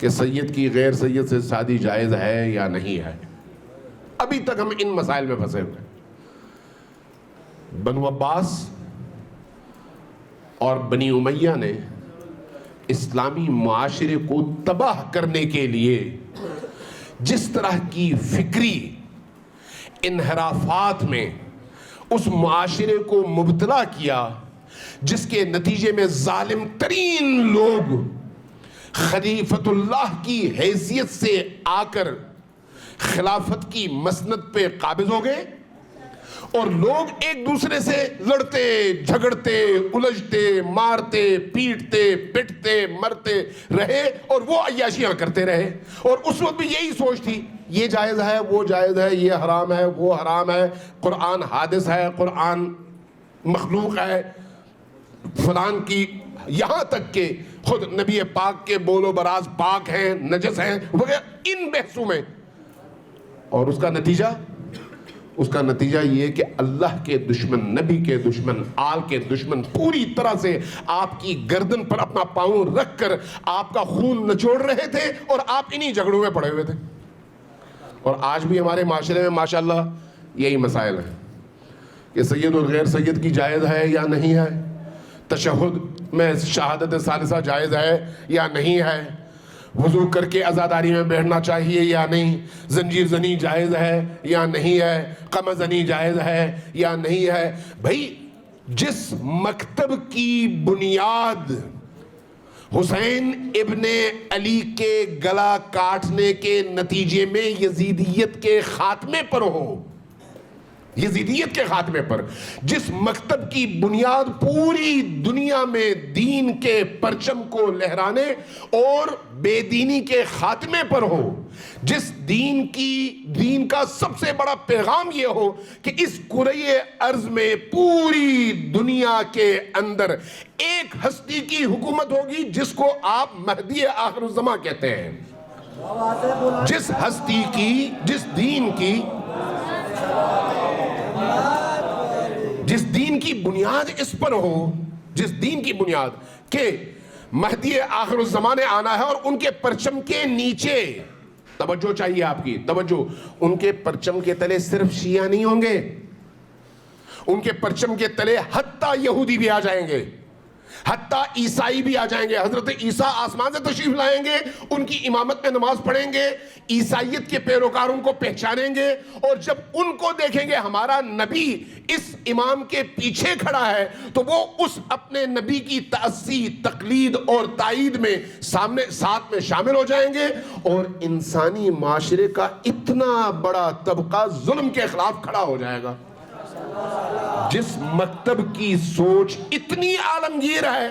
کہ سید کی غیر سید سے شادی جائز ہے یا نہیں ہے. ابھی تک ہم ان مسائل میں پھنسے ہوئے ہیں. بنو عباس اور بنی امیہ نے اسلامی معاشرے کو تباہ کرنے کے لیے جس طرح کی فکری انحرافات میں اس معاشرے کو مبتلا کیا، جس کے نتیجے میں ظالم ترین لوگ خلیفۃ اللہ کی حیثیت سے آ کر خلافت کی مسند پہ قابض ہو گئے، اور لوگ ایک دوسرے سے لڑتے جھگڑتے الجھتے مارتے پیٹتے پٹتے مرتے رہے، اور وہ عیاشیاں کرتے رہے. اور اس وقت بھی یہی سوچ تھی، یہ جائز ہے وہ جائز ہے، یہ حرام ہے وہ حرام ہے، قرآن حادث ہے قرآن مخلوق ہے فلان کی، یہاں تک کہ خود نبی پاک کے بول و براز پاک ہیں نجس ہیں وغیرہ، ان بحثوں میں. اور اس کا نتیجہ یہ کہ اللہ کے دشمن، نبی کے دشمن، آل کے دشمن پوری طرح سے آپ کی گردن پر اپنا پاؤں رکھ کر آپ کا خون نچوڑ رہے تھے، اور آپ انہی جھگڑوں میں پڑے ہوئے تھے. اور آج بھی ہمارے معاشرے میں ماشاءاللہ یہی مسائل ہیں کہ سید اور غیر سید کی جائز ہے یا نہیں ہے، تشہد میں شہادت ثالثہ جائز ہے یا نہیں ہے، وضو کر کے عزاداری میں بیٹھنا چاہیے یا نہیں، زنجیر زنی جائز ہے یا نہیں ہے، قمع زنی جائز ہے یا نہیں ہے. بھائی جس مکتب کی بنیاد حسین ابن علی کے گلا کاٹنے کے نتیجے میں یزیدیت کے خاتمے پر ہو، یزیدیت کے خاتمے پر، جس مکتب کی بنیاد پوری دنیا میں دین کے پرچم کو لہرانے اور بے دینی کے خاتمے پر ہو، جس دین کا سب سے بڑا پیغام یہ ہو کہ اس کرۂ ارض میں پوری دنیا کے اندر ایک ہستی کی حکومت ہوگی جس کو آپ مہدی آخر الزماں کہتے ہیں. جس ہستی کی، جس دین کی بنیاد اس پر ہو، جس دین کی بنیاد کہ مہدی آخر الزمان نے آنا ہے، اور ان کے پرچم کے نیچے توجہ چاہیے آپ کی توجہ، ان کے پرچم کے تلے صرف شیعہ نہیں ہوں گے، ان کے پرچم کے تلے حتیٰ یہودی بھی آ جائیں گے، حتیٰ عیسائی بھی آ جائیں گے. حضرت عیسیٰ آسمان سے تشریف لائیں گے، ان کی امامت میں نماز پڑھیں گے، عیسائیت کے پیروکاروں کو پہچانیں گے، اور جب ان کو دیکھیں گے ہمارا نبی اس امام کے پیچھے کھڑا ہے، تو وہ اس اپنے نبی کی تأسی تقلید اور تائید میں ساتھ میں شامل ہو جائیں گے. اور انسانی معاشرے کا اتنا بڑا طبقہ ظلم کے خلاف کھڑا ہو جائے گا. جس مکتب کی سوچ اتنی عالمگیر ہے،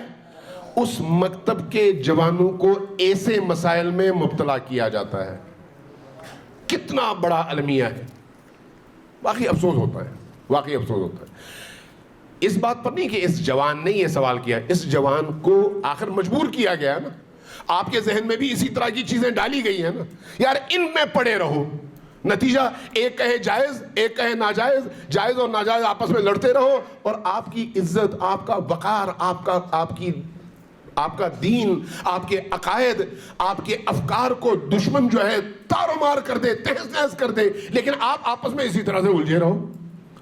اس مکتب کے جوانوں کو ایسے مسائل میں مبتلا کیا جاتا ہے. کتنا بڑا المیہ ہے. واقعی افسوس ہوتا ہے. اس بات پر نہیں کہ اس جوان نے یہ سوال کیا، اس جوان کو آخر مجبور کیا گیا نا. آپ کے ذہن میں بھی اسی طرح کی چیزیں ڈالی گئی ہیں نا، یار ان میں پڑے رہو. نتیجہ ایک کہے جائز ایک کہے ناجائز، جائز اور ناجائز آپس میں لڑتے رہو، اور آپ کی عزت، آپ کا وقار، آپ کا دین، آپ کے عقائد، آپ کے افکار کو دشمن جو ہے تار و مار کر دے، تہز نہز کر دے، لیکن آپ آپس میں اسی طرح سے الجھے رہو.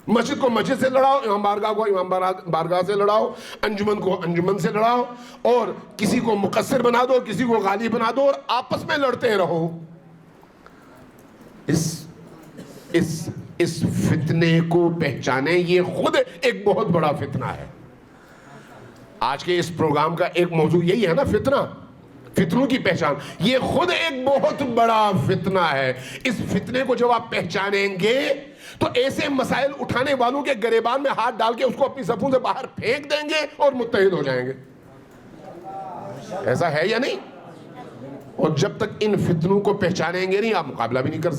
مسجد کو مسجد سے لڑاؤ، امام بارگاہ کو امام بارگاہ سے لڑاؤ، انجمن کو انجمن سے لڑاؤ، اور کسی کو مقصر بنا دو، کسی کو غالی بنا دو، اور آپس میں لڑتے رہو. اس فتنے کو پہچانے، یہ خود ایک بہت بڑا فتنہ ہے. آج کے اس پروگرام کا ایک موضوع یہی ہے نا، فتنوں کی پہچان. یہ خود ایک بہت بڑا فتنہ ہے. اس فتنے کو جب آپ پہچانیں گے تو ایسے مسائل اٹھانے والوں کے گریبان میں ہاتھ ڈال کے اس کو اپنی صفوں سے باہر پھینک دیں گے اور متحد ہو جائیں گے. ایسا ہے یا نہیں؟ اور جب تک ان فتنوں کو پہچانیں گے نہیں، آپ مقابلہ بھی نہیں کر سکتے.